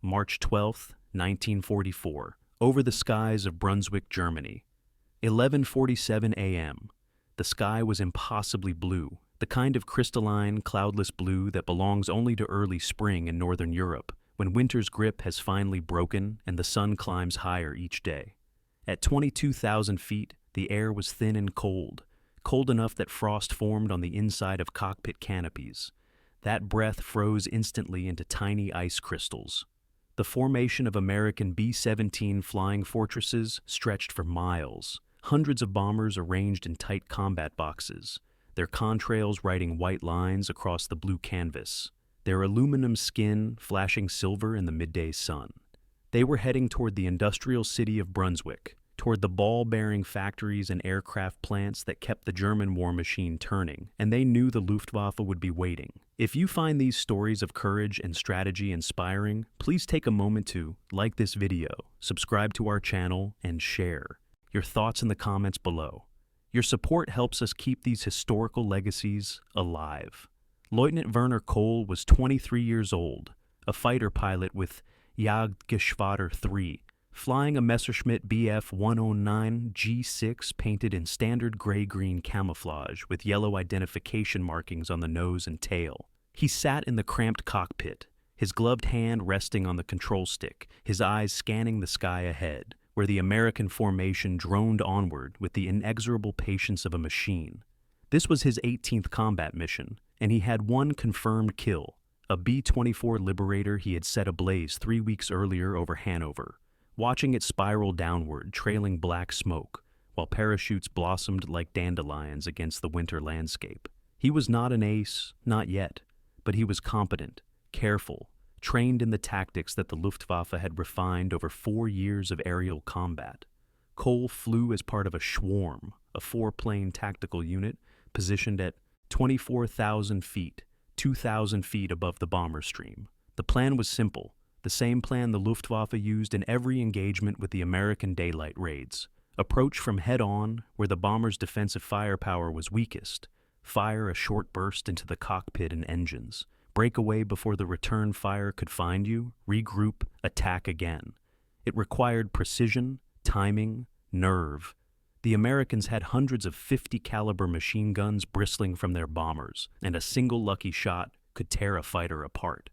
March 12, 1944, over the skies of Brunswick, Germany. 11:47 a.m. The sky was impossibly blue, the kind of crystalline, cloudless blue that belongs only to early spring in northern Europe, when winter's grip has finally broken and the sun climbs higher each day. At 22,000 feet, the air was thin and cold, cold enough that frost formed on the inside of cockpit canopies. That breath froze instantly into tiny ice crystals. The formation of American B-17 flying fortresses stretched for miles, hundreds of bombers arranged in tight combat boxes, their contrails writing white lines across the blue canvas, their aluminum skin flashing silver in the midday sun. They were heading toward the industrial city of Brunswick, toward the ball-bearing factories and aircraft plants that kept the German war machine turning, and they knew the Luftwaffe would be waiting. If you find these stories of courage and strategy inspiring, please take a moment to like this video, subscribe to our channel, and share your thoughts in the comments below. Your support helps us keep these historical legacies alive. Lieutenant Werner Kohl was 23 years old, a fighter pilot with Jagdgeschwader 3, flying a Messerschmitt Bf 109 G6 painted in standard gray-green camouflage with yellow identification markings on the nose and tail. He sat in the cramped cockpit, his gloved hand resting on the control stick, his eyes scanning the sky ahead, where the American formation droned onward with the inexorable patience of a machine. This was his 18th combat mission, and he had one confirmed kill, a B-24 Liberator he had set ablaze 3 weeks earlier over Hanover, watching it spiral downward, trailing black smoke, while parachutes blossomed like dandelions against the winter landscape. He was not an ace, not yet, but he was competent, careful, trained in the tactics that the Luftwaffe had refined over 4 years of aerial combat. Kohl flew as part of a Schwarm, a 4-plane tactical unit positioned at 24,000 feet, 2,000 feet above the bomber stream. The plan was simple, the same plan the Luftwaffe used in every engagement with the American daylight raids. Approach from head-on, where the bomber's defensive firepower was weakest. Fire a short burst into the cockpit and engines. Break away before the return fire could find you. Regroup, attack again. It required precision, timing, nerve. The Americans had hundreds of 50-caliber machine guns bristling from their bombers, and a single lucky shot could tear a fighter apart.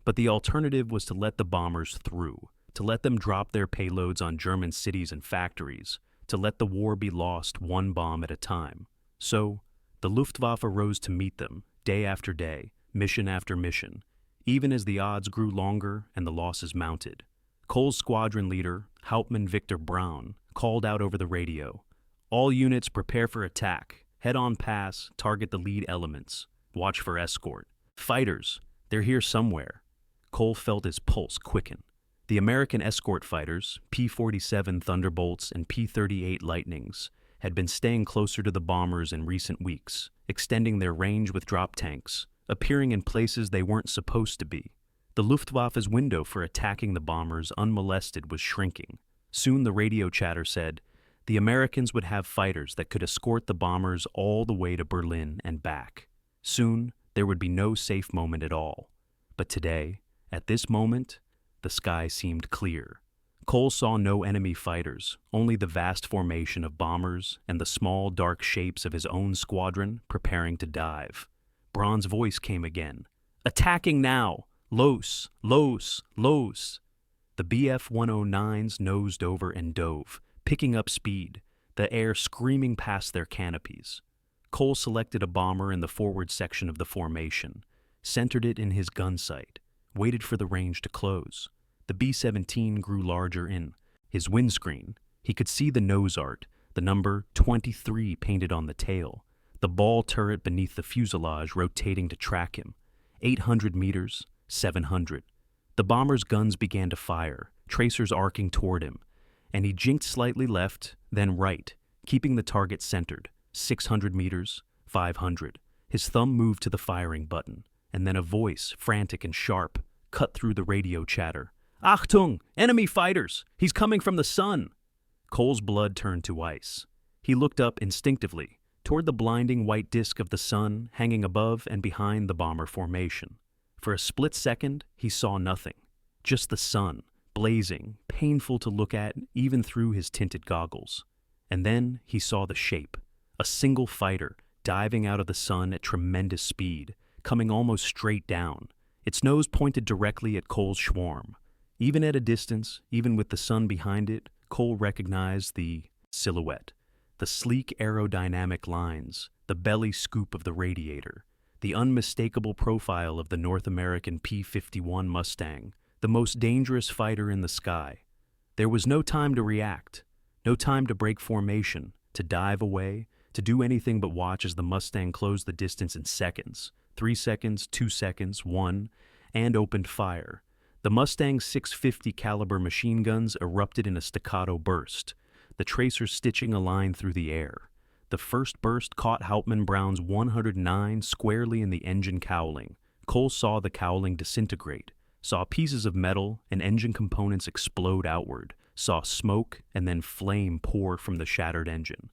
But the alternative was to let the bombers through, to let them drop their payloads on German cities and factories, to let the war be lost one bomb at a time. So, the Luftwaffe rose to meet them, day after day, mission after mission, even as the odds grew longer and the losses mounted. Kohl's squadron leader, Hauptmann Victor Braun, called out over the radio, "All units prepare for attack. Head-on pass, target the lead elements. Watch for escort. Fighters, they're here somewhere." Kohl felt his pulse quicken. The American escort fighters, P-47 Thunderbolts and P-38 Lightnings, had been staying closer to the bombers in recent weeks, extending their range with drop tanks, appearing in places they weren't supposed to be. The Luftwaffe's window for attacking the bombers unmolested was shrinking. Soon the radio chatter said, the Americans would have fighters that could escort the bombers all the way to Berlin and back. Soon, there would be no safe moment at all. But today, at this moment, the sky seemed clear. Kohl saw no enemy fighters, only the vast formation of bombers and the small, dark shapes of his own squadron preparing to dive. Braun's voice came again. "Attacking now! Los! Los! Los!" The Bf 109s nosed over and dove, picking up speed, the air screaming past their canopies. Kohl selected a bomber in the forward section of the formation, centered it in his gun sight, waited for the range to close. The B-17 grew larger in his windscreen. He could see the nose art, the number 23 painted on the tail, the ball turret beneath the fuselage rotating to track him. 800 meters, 700. The bomber's guns began to fire, tracers arcing toward him, and he jinked slightly left, then right, keeping the target centered. 600 meters, 500. His thumb moved to the firing button, and then a voice, frantic and sharp, cut through the radio chatter. "Achtung! Enemy fighters! He's coming from the sun!" Kohl's blood turned to ice. He looked up instinctively, toward the blinding white disk of the sun hanging above and behind the bomber formation. For a split second, he saw nothing. just the sun, blazing, painful to look at even through his tinted goggles. And then he saw the shape, a single fighter diving out of the sun at tremendous speed, coming almost straight down, its nose pointed directly at Cole's Schwarm. Even at a distance, even with the sun behind it, Cole recognized the silhouette, the sleek aerodynamic lines, the belly scoop of the radiator, the unmistakable profile of the North American P-51 Mustang, the most dangerous fighter in the sky. There was no time to react, no time to break formation, to dive away, to do anything but watch as the Mustang closed the distance in seconds, 3 seconds, 2 seconds, 1, and opened fire. The Mustang's .650 caliber machine guns erupted in a staccato burst, the tracers stitching a line through the air. The first burst caught Hauptmann Brown's 109 squarely in the engine cowling. Cole saw the cowling disintegrate, saw pieces of metal and engine components explode outward, saw smoke and then flame pour from the shattered engine.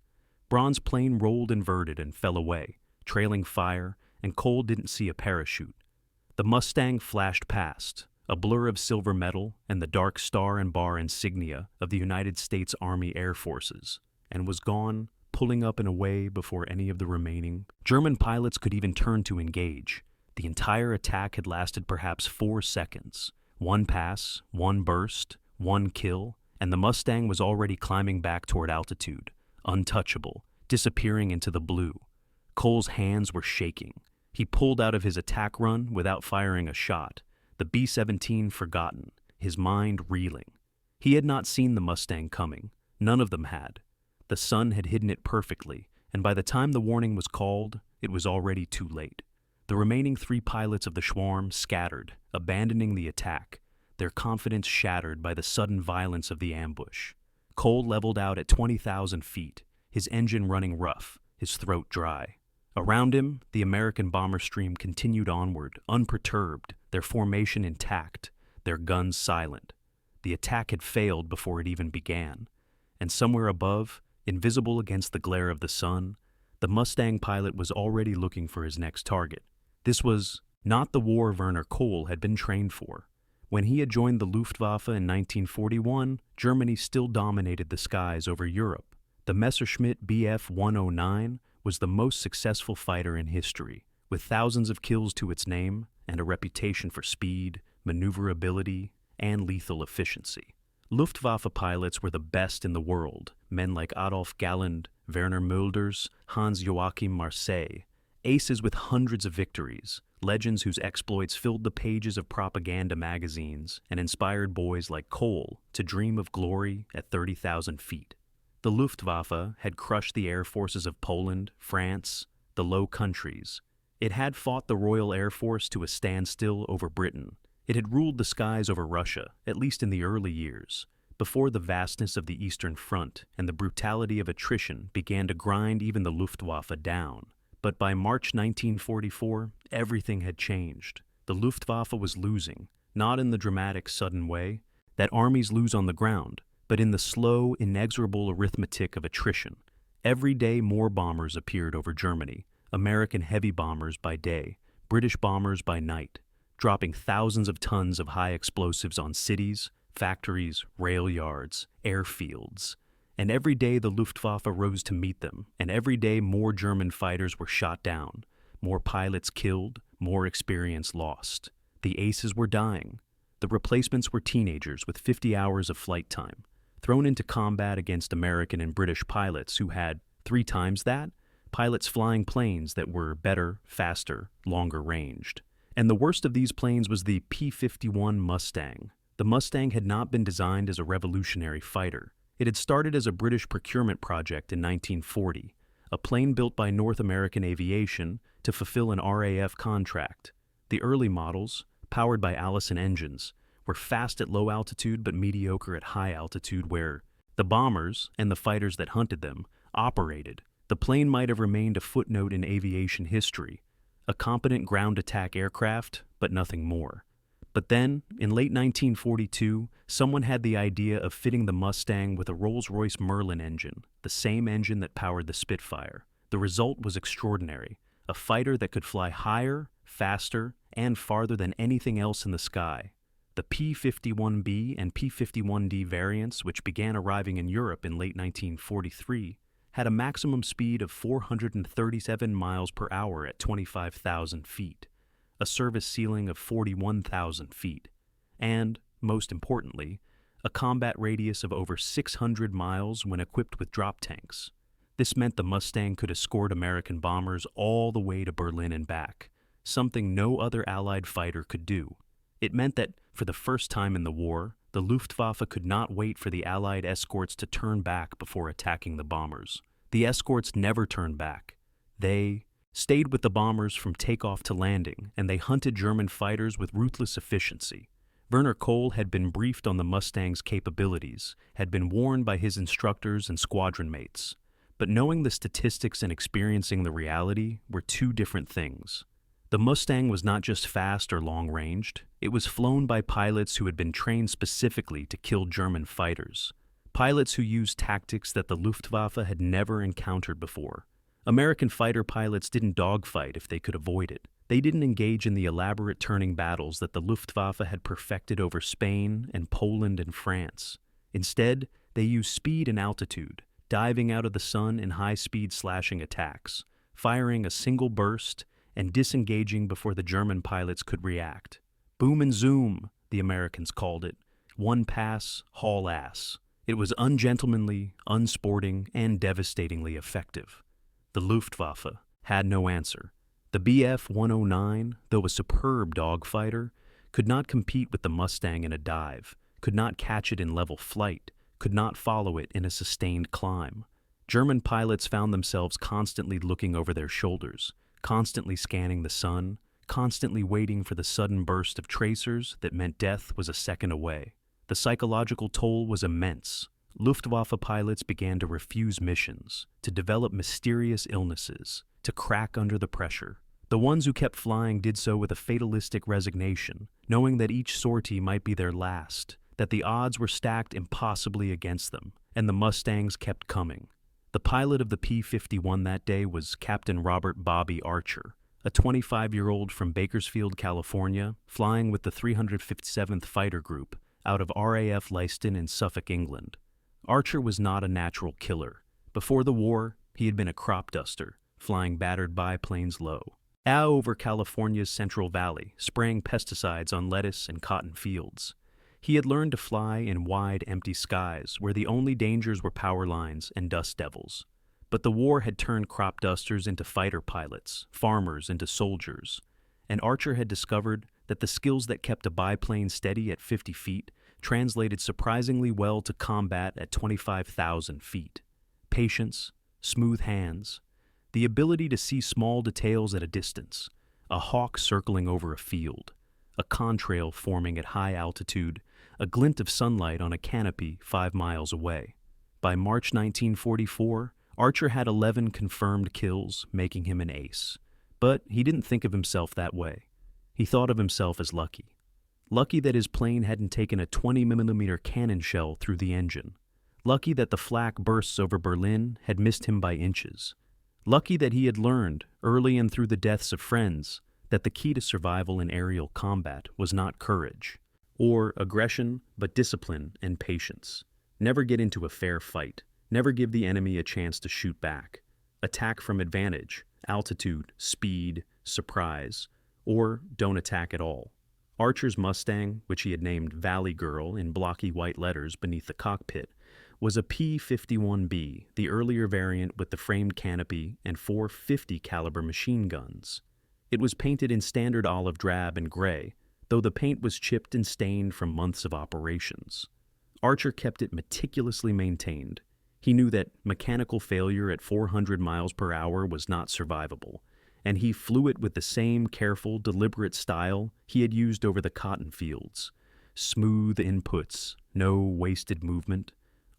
Braun's plane rolled inverted and fell away, trailing fire, and Cole didn't see a parachute. The Mustang flashed past, a blur of silver metal and the dark star and bar insignia of the United States Army Air Forces, and was gone, pulling up and away before any of the remaining German pilots could even turn to engage. The entire attack had lasted perhaps 4 seconds. 1 pass, 1 burst, 1 kill, and the Mustang was already climbing back toward altitude, untouchable, disappearing into the blue. Cole's hands were shaking. He pulled out of his attack run without firing a shot, the B-17 forgotten, his mind reeling. He had not seen the Mustang coming. None of them had. The sun had hidden it perfectly, and by the time the warning was called, it was already too late. The remaining 3 pilots of the Schwarm scattered, abandoning the attack, their confidence shattered by the sudden violence of the ambush. Cole leveled out at 20,000 feet, his engine running rough, his throat dry. Around him, the American bomber stream continued onward, unperturbed, their formation intact, their guns silent. The attack had failed before it even began, and somewhere above, invisible against the glare of the sun, the Mustang pilot was already looking for his next target. This was not the war Werner Cole had been trained for. When he had joined the Luftwaffe in 1941, Germany still dominated the skies over Europe. The Messerschmitt Bf 109 was the most successful fighter in history, with thousands of kills to its name and a reputation for speed, maneuverability, and lethal efficiency. Luftwaffe pilots were the best in the world, men like Adolf Galland, Werner Mulders, Hans-Joachim Marseille, aces with hundreds of victories, legends whose exploits filled the pages of propaganda magazines and inspired boys like Cole to dream of glory at 30,000 feet. The Luftwaffe had crushed the air forces of Poland, France, the Low Countries. It had fought the Royal Air Force to a standstill over Britain. It had ruled the skies over Russia, at least in the early years, before the vastness of the Eastern Front and the brutality of attrition began to grind even the Luftwaffe down. But by March 1944, everything had changed. The Luftwaffe was losing, not in the dramatic, sudden way that armies lose on the ground, but in the slow, inexorable arithmetic of attrition. Every day more bombers appeared over Germany, American heavy bombers by day, British bombers by night, dropping thousands of tons of high explosives on cities, factories, rail yards, airfields. And every day the Luftwaffe rose to meet them, and every day more German fighters were shot down, more pilots killed, more experience lost. The aces were dying. The replacements were teenagers with 50 hours of flight time, thrown into combat against American and British pilots who had 3 times that, pilots flying planes that were better, faster, longer ranged. And the worst of these planes was the P-51 Mustang. The Mustang had not been designed as a revolutionary fighter. It had started as a British procurement project in 1940, a plane built by North American Aviation to fulfill an RAF contract. The early models, powered by Allison engines, were fast at low altitude but mediocre at high altitude where the bombers and the fighters that hunted them operated. The plane might have remained a footnote in aviation history, a competent ground attack aircraft, but nothing more. But then, in late 1942, someone had the idea of fitting the Mustang with a Rolls-Royce Merlin engine, the same engine that powered the Spitfire. The result was extraordinary, a fighter that could fly higher, faster, and farther than anything else in the sky. The The P-51B and P-51D variants, which began arriving in Europe in late 1943, had a maximum speed of 437 miles per hour at 25,000 feet, a service ceiling of 41,000 feet, and, most importantly, a combat radius of over 600 miles when equipped with drop tanks. This meant the Mustang could escort American bombers all the way to Berlin and back, something no other Allied fighter could do. It meant that, for the first time in the war, the Luftwaffe could not wait for the Allied escorts to turn back before attacking the bombers. The escorts never turned back. They stayed with the bombers from takeoff to landing, and they hunted German fighters with ruthless efficiency. Werner Kohl had been briefed on the Mustang's capabilities, had been warned by his instructors and squadron mates. But knowing the statistics and experiencing the reality were two different things. The Mustang was not just fast or long-ranged, it was flown by pilots who had been trained specifically to kill German fighters. Pilots who used tactics that the Luftwaffe had never encountered before. American fighter pilots didn't dogfight if they could avoid it. They didn't engage in the elaborate turning battles that the Luftwaffe had perfected over Spain and Poland and France. Instead, they used speed and altitude, diving out of the sun in high-speed slashing attacks, firing a single burst, and disengaging before the German pilots could react. Boom and zoom, the Americans called it. One pass, haul ass. It was ungentlemanly, unsporting, and devastatingly effective. The Luftwaffe had no answer. The Bf-109, though a superb dogfighter, could not compete with the Mustang in a dive, could not catch it in level flight, could not follow it in a sustained climb. German pilots found themselves constantly looking over their shoulders, constantly scanning the sun, constantly waiting for the sudden burst of tracers that meant death was a second away. The psychological toll was immense. Luftwaffe pilots began to refuse missions, to develop mysterious illnesses, to crack under the pressure. The ones who kept flying did so with a fatalistic resignation, knowing that each sortie might be their last, that the odds were stacked impossibly against them, and the Mustangs kept coming. The pilot of the P-51 that day was Captain Robert "Bobby" Archer, a 25-year-old from Bakersfield, California, flying with the 357th Fighter Group out of RAF Leiston in Suffolk, England. Archer was not a natural killer. Before the war, he had been a crop duster, flying battered biplanes low. Over California's Central Valley, spraying pesticides on lettuce and cotton fields. He had learned to fly in wide, empty skies where the only dangers were power lines and dust devils. But the war had turned crop dusters into fighter pilots, farmers into soldiers, and Archer had discovered that the skills that kept a biplane steady at 50 feet translated surprisingly well to combat at 25,000 feet. Patience, smooth hands, the ability to see small details at a distance, a hawk circling over a field, a contrail forming at high altitude, a glint of sunlight on a canopy 5 miles away. By March 1944, Archer had 11 confirmed kills, making him an ace. But he didn't think of himself that way. He thought of himself as lucky. Lucky that his plane hadn't taken a 20mm cannon shell through the engine. Lucky that the flak bursts over Berlin had missed him by inches. Lucky that he had learned, early and through the deaths of friends, that the key to survival in aerial combat was not courage or aggression, but discipline and patience. Never get into a fair fight. Never give the enemy a chance to shoot back. Attack from advantage, altitude, speed, surprise, or don't attack at all. Archer's Mustang, which he had named Valley Girl in blocky white letters beneath the cockpit, was a P-51B, the earlier variant with the framed canopy and 4 50 caliber machine guns. It was painted in standard olive drab and gray, though the paint was chipped and stained from months of operations. Archer kept it meticulously maintained. He knew that mechanical failure at 400 miles per hour was not survivable, and he flew it with the same careful, deliberate style he had used over the cotton fields. Smooth inputs, no wasted movement,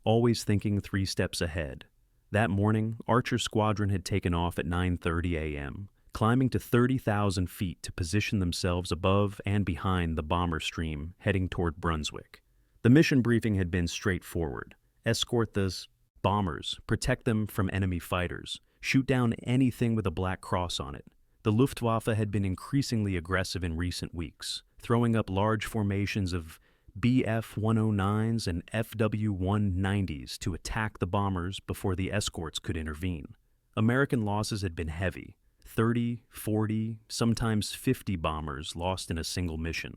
always thinking 3 steps ahead. That morning, Archer's squadron had taken off at 9:30 a.m., climbing to 30,000 feet to position themselves above and behind the bomber stream heading toward Brunswick. The mission briefing had been straightforward. Escort the bombers, protect them from enemy fighters, shoot down anything with a black cross on it. The Luftwaffe had been increasingly aggressive in recent weeks, throwing up large formations of BF-109s and FW-190s to attack the bombers before the escorts could intervene. American losses had been heavy: 30, 40, sometimes 50 bombers lost in a single mission.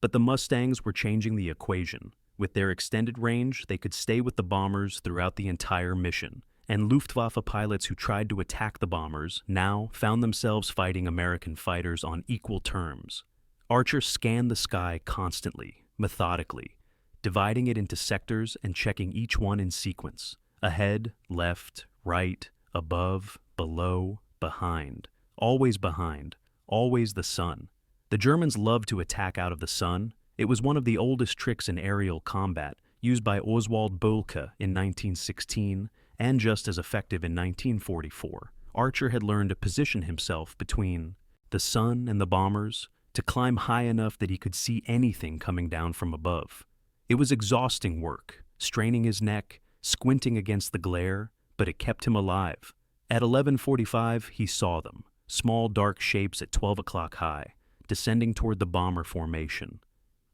But the Mustangs were changing the equation. With their extended range, they could stay with the bombers throughout the entire mission, and Luftwaffe pilots who tried to attack the bombers now found themselves fighting American fighters on equal terms. Archer scanned the sky constantly, methodically, dividing it into sectors and checking each one in sequence: ahead, left, right, above, below, behind. Always behind, always the sun. The Germans loved to attack out of the sun. It was one of the oldest tricks in aerial combat, used by Oswald Boelcke in 1916 and just as effective in 1944. Archer had learned to position himself between the sun and the bombers, to climb high enough that he could see anything coming down from above. It was exhausting work, straining his neck, squinting against the glare, but it kept him alive. At 11:45, he saw them, small dark shapes at 12 o'clock high, descending toward the bomber formation.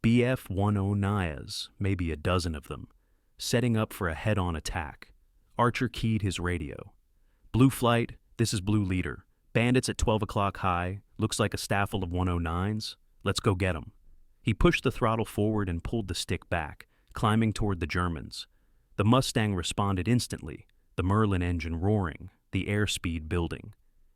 BF-109s, maybe a dozen of them, setting up for a head-on attack. Archer keyed his radio. "Blue Flight, this is Blue Leader. Bandits at 12 o'clock high, looks like a staffel of 109s. Let's go get 'em." He pushed the throttle forward and pulled the stick back, climbing toward the Germans. The Mustang responded instantly, the Merlin engine roaring, the airspeed building.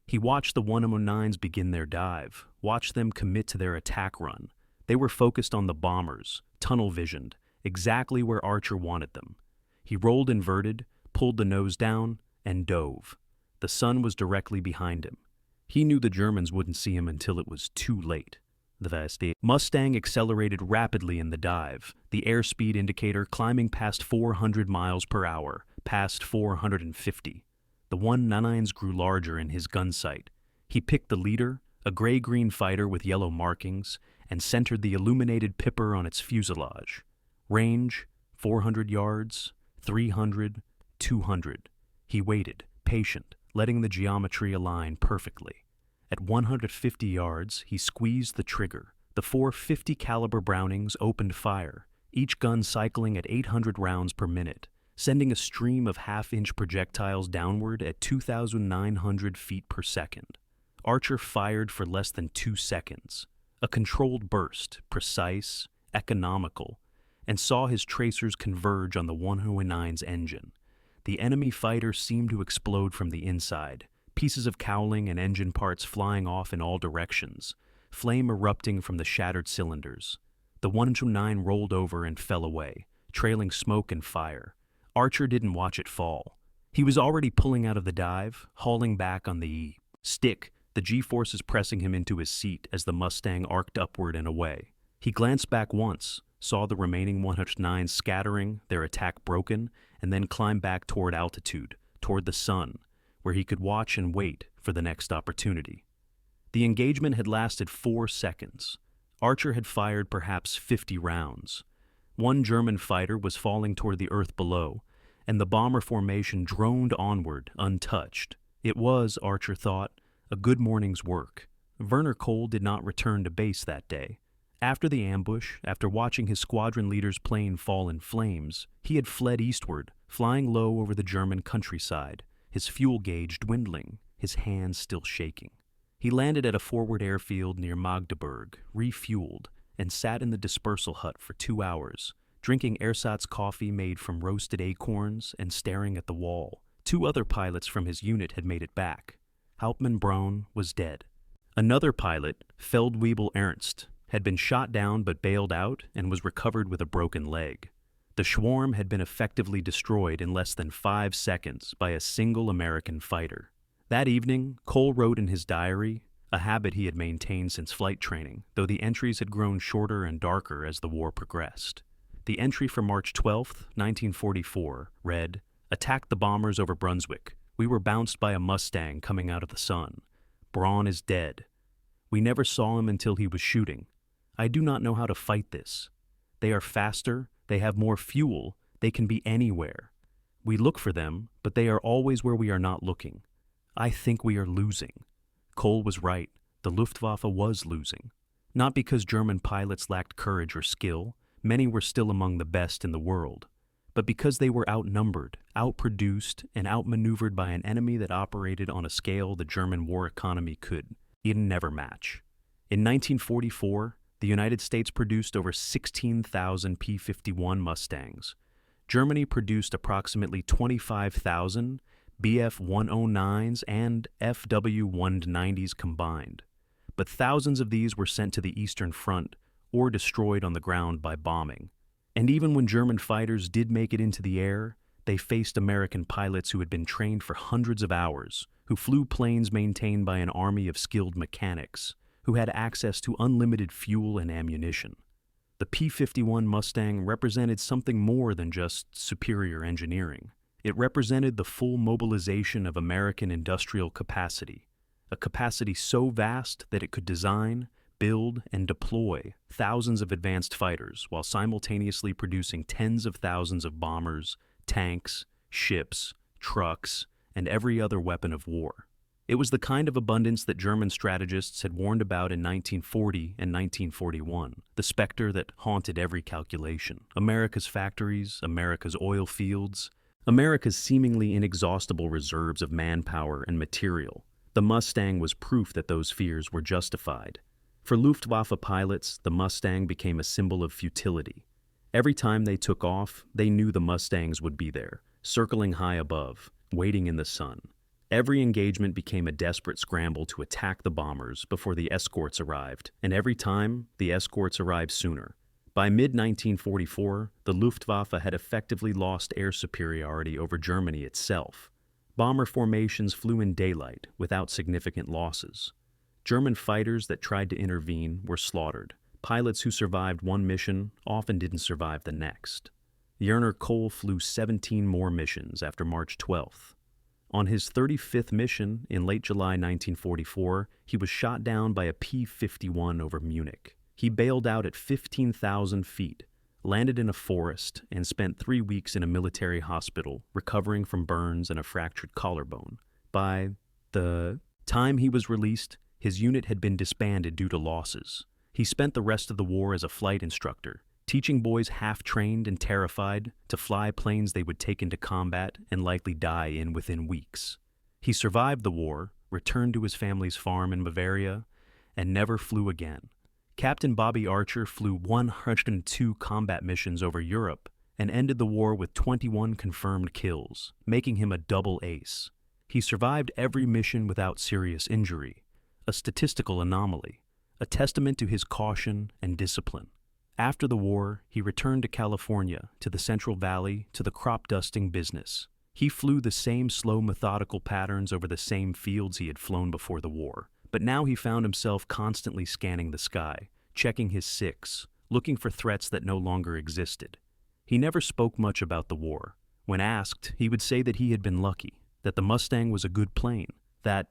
He watched the 109s begin their dive, watched them commit to their attack run. They were focused on the bombers, tunnel-visioned, exactly where Archer wanted them. He rolled inverted, pulled the nose down, and dove. The sun was directly behind him. He knew the Germans wouldn't see him until it was too late. The Mustang accelerated rapidly in the dive, the airspeed indicator climbing past 400 miles per hour, past 450. The 109s grew larger in his gun sight. He picked the leader, a gray-green fighter with yellow markings, and centered the illuminated Pipper on its fuselage. Range, 400 yards, 300, 200. He waited, patient, letting the geometry align perfectly. At 150 yards, he squeezed the trigger. The 450 caliber Brownings opened fire, each gun cycling at 800 rounds per minute, sending a stream of half-inch projectiles downward at 2,900 feet per second. Archer fired for less than 2 seconds. A controlled burst, precise, economical, and saw his tracers converge on the 109's engine. The enemy fighter seemed to explode from the inside, pieces of cowling and engine parts flying off in all directions, flame erupting from the shattered cylinders. The 109 rolled over and fell away, trailing smoke and fire. Archer didn't watch it fall. He was already pulling out of the dive, hauling back on the stick, the G-forces pressing him into his seat as the Mustang arced upward and away. He glanced back once, saw the remaining 109s scattering, their attack broken, and then climbed back toward altitude, toward the sun, where he could watch and wait for the next opportunity. The engagement had lasted 4 seconds. Archer had fired perhaps 50 rounds. One German fighter was falling toward the earth below, and the bomber formation droned onward, untouched. It was, Archer thought, a good morning's work. Werner Cole did not return to base that day. After the ambush, after watching his squadron leader's plane fall in flames, he had fled eastward, flying low over the German countryside, his fuel gauge dwindling, his hands still shaking. He landed at a forward airfield near Magdeburg, refueled, and sat in the dispersal hut for 2 hours, drinking ersatz coffee made from roasted acorns and staring at the wall. 2 other pilots from his unit had made it back. Hauptmann Braun was dead. Another pilot, Feldwebel Ernst, had been shot down but bailed out and was recovered with a broken leg. The swarm had been effectively destroyed in less than 5 seconds by a single American fighter. That evening, Cole wrote in his diary, a habit he had maintained since flight training, though the entries had grown shorter and darker as the war progressed. The entry for March 12, 1944, read, "Attacked the bombers over Brunswick. We were bounced by a Mustang coming out of the sun. Braun is dead. We never saw him until he was shooting. I do not know how to fight this. They are faster, they have more fuel, they can be anywhere. We look for them, but they are always where we are not looking. I think we are losing." Cole was right. The Luftwaffe was losing. Not because German pilots lacked courage or skill, many were still among the best in the world, but because they were outnumbered, outproduced, and outmaneuvered by an enemy that operated on a scale the German war economy could never match. In 1944, the United States produced over 16,000 P-51 Mustangs. Germany produced approximately 25,000 Bf-109s and FW-190s combined, but thousands of these were sent to the Eastern Front or destroyed on the ground by bombing. And even when German fighters did make it into the air, they faced American pilots who had been trained for hundreds of hours, who flew planes maintained by an army of skilled mechanics, who had access to unlimited fuel and ammunition. The P-51 Mustang represented something more than just superior engineering. It represented the full mobilization of American industrial capacity, a capacity so vast that it could design, build, and deploy thousands of advanced fighters while simultaneously producing tens of thousands of bombers, tanks, ships, trucks, and every other weapon of war. It was the kind of abundance that German strategists had warned about in 1940 and 1941, the specter that haunted every calculation. America's factories, America's oil fields, America's seemingly inexhaustible reserves of manpower and material. The Mustang was proof that those fears were justified. For Luftwaffe pilots, the Mustang became a symbol of futility. Every time they took off, they knew the Mustangs would be there, circling high above, waiting in the sun. Every engagement became a desperate scramble to attack the bombers before the escorts arrived, and every time, the escorts arrived sooner. By mid-1944, the Luftwaffe had effectively lost air superiority over Germany itself. Bomber formations flew in daylight without significant losses. German fighters that tried to intervene were slaughtered. Pilots who survived one mission often didn't survive the next. Werner Kohl flew 17 more missions after March 12th. On his 35th mission in late July 1944, he was shot down by a P-51 over Munich. He bailed out at 15,000 feet, landed in a forest, and spent 3 weeks in a military hospital recovering from burns and a fractured collarbone. By the time he was released, his unit had been disbanded due to losses. He spent the rest of the war as a flight instructor, teaching boys half-trained and terrified to fly planes they would take into combat and likely die in within weeks. He survived the war, returned to his family's farm in Bavaria, and never flew again. Captain Bobby Archer flew 102 combat missions over Europe and ended the war with 21 confirmed kills, making him a double ace. He survived every mission without serious injury, a statistical anomaly, a testament to his caution and discipline. After the war, he returned to California, to the Central Valley, to the crop dusting business. He flew the same slow, methodical patterns over the same fields he had flown before the war. But now he found himself constantly scanning the sky, checking his six, looking for threats that no longer existed. He never spoke much about the war. When asked, he would say that he had been lucky, that the Mustang was a good plane, that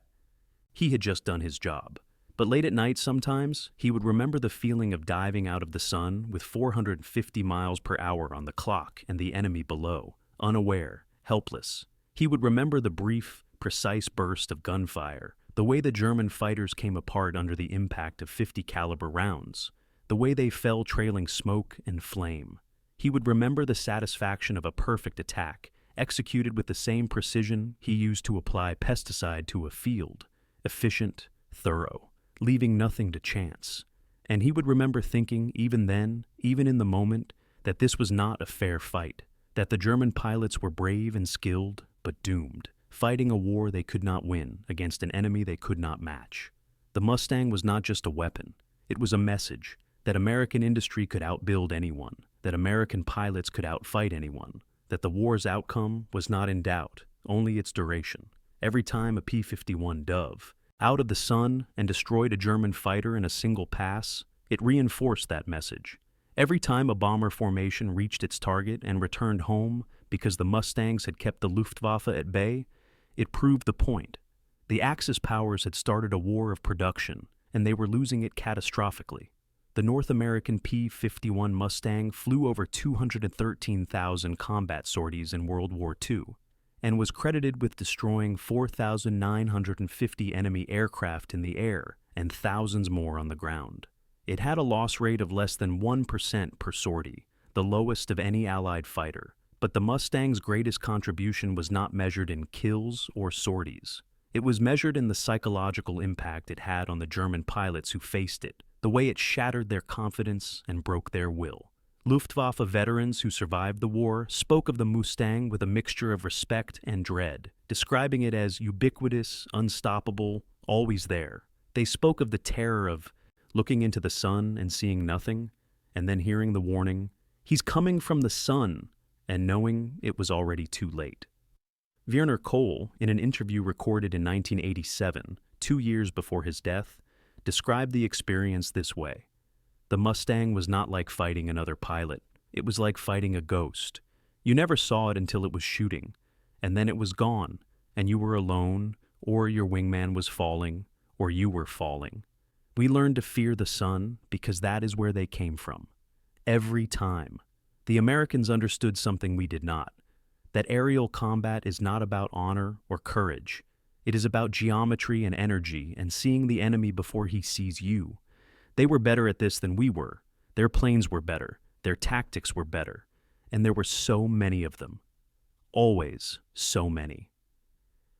he had just done his job. But late at night sometimes, he would remember the feeling of diving out of the sun with 450 miles per hour on the clock and the enemy below, unaware, helpless. He would remember the brief, precise burst of gunfire, the way the German fighters came apart under the impact of 50 caliber rounds, the way they fell trailing smoke and flame. He would remember the satisfaction of a perfect attack, executed with the same precision he used to apply pesticide to a field, efficient, thorough, leaving nothing to chance. And he would remember thinking, even then, even in the moment, that this was not a fair fight, that the German pilots were brave and skilled, but doomed, fighting a war they could not win against an enemy they could not match. The Mustang was not just a weapon, it was a message that American industry could outbuild anyone, that American pilots could outfight anyone, that the war's outcome was not in doubt, only its duration. Every time a P-51 dove out of the sun and destroyed a German fighter in a single pass, it reinforced that message. Every time a bomber formation reached its target and returned home because the Mustangs had kept the Luftwaffe at bay, it proved the point. The Axis powers had started a war of production, and they were losing it catastrophically. The North American P-51 Mustang flew over 213,000 combat sorties in World War II, and was credited with destroying 4,950 enemy aircraft in the air and thousands more on the ground. It had a loss rate of less than 1% per sortie, the lowest of any Allied fighter. But the Mustang's greatest contribution was not measured in kills or sorties. It was measured in the psychological impact it had on the German pilots who faced it, the way it shattered their confidence and broke their will. Luftwaffe veterans who survived the war spoke of the Mustang with a mixture of respect and dread, describing it as ubiquitous, unstoppable, always there. They spoke of the terror of looking into the sun and seeing nothing, and then hearing the warning, "He's coming from the sun," and knowing it was already too late. Werner Kohl, in an interview recorded in 1987, 2 years before his death, described the experience this way. The Mustang was not like fighting another pilot. It was like fighting a ghost. You never saw it until it was shooting, and then it was gone, and you were alone, or your wingman was falling, or you were falling. We learned to fear the sun because that is where they came from. Every time. The Americans understood something we did not, that aerial combat is not about honor or courage. It is about geometry and energy and seeing the enemy before he sees you. They were better at this than we were. Their planes were better. Their tactics were better. And there were so many of them. Always so many.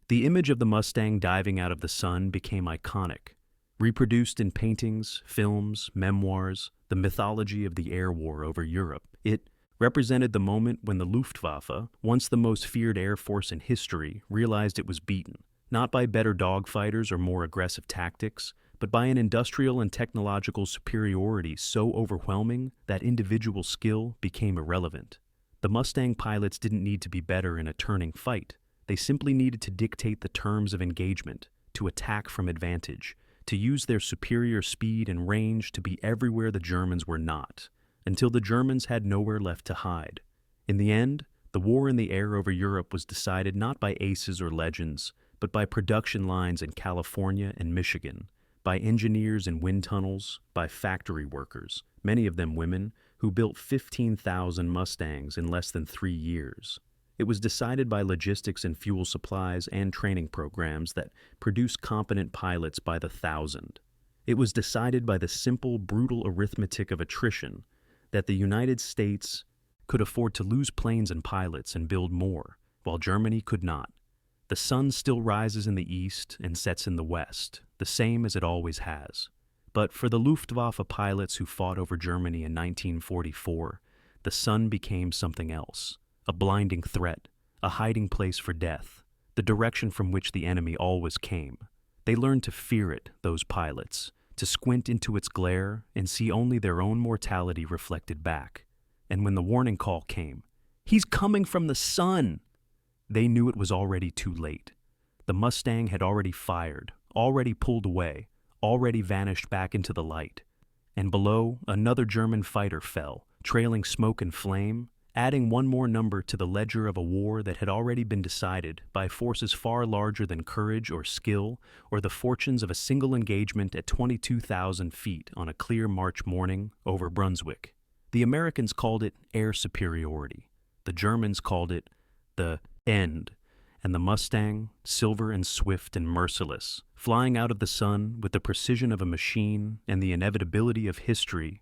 The image of the Mustang diving out of the sun became iconic, reproduced in paintings, films, memoirs, the mythology of the air war over Europe. It represented the moment when the Luftwaffe, once the most feared air force in history, realized it was beaten, not by better dogfighters or more aggressive tactics, but by an industrial and technological superiority so overwhelming that individual skill became irrelevant. The Mustang pilots didn't need to be better in a turning fight. They simply needed to dictate the terms of engagement, to attack from advantage, to use their superior speed and range to be everywhere the Germans were not, until the Germans had nowhere left to hide. In the end, the war in the air over Europe was decided not by aces or legends, but by production lines in California and Michigan, by engineers in wind tunnels, by factory workers, many of them women, who built 15,000 Mustangs in less than 3 years. It was decided by logistics and fuel supplies and training programs that produce competent pilots by the thousand. It was decided by the simple, brutal arithmetic of attrition that the United States could afford to lose planes and pilots and build more, while Germany could not. The sun still rises in the east and sets in the west, the same as it always has. But for the Luftwaffe pilots who fought over Germany in 1944, the sun became something else, a blinding threat, a hiding place for death, the direction from which the enemy always came. They learned to fear it, those pilots, to squint into its glare and see only their own mortality reflected back. And when the warning call came, "He's coming from the sun!" they knew it was already too late. The Mustang had already fired, already pulled away, already vanished back into the light. And below, another German fighter fell, trailing smoke and flame, adding one more number to the ledger of a war that had already been decided by forces far larger than courage or skill or the fortunes of a single engagement at 22,000 feet on a clear March morning over Brunswick. The Americans called it air superiority. The Germans called it the end. And the Mustang, silver and swift and merciless, flying out of the sun with the precision of a machine and the inevitability of history,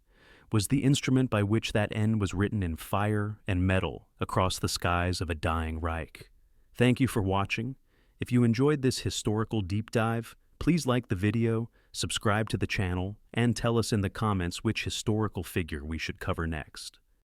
was the instrument by which that end was written in fire and metal across the skies of a dying Reich. Thank you for watching. If you enjoyed this historical deep dive, please like the video, subscribe to the channel, and tell us in the comments which historical figure we should cover next.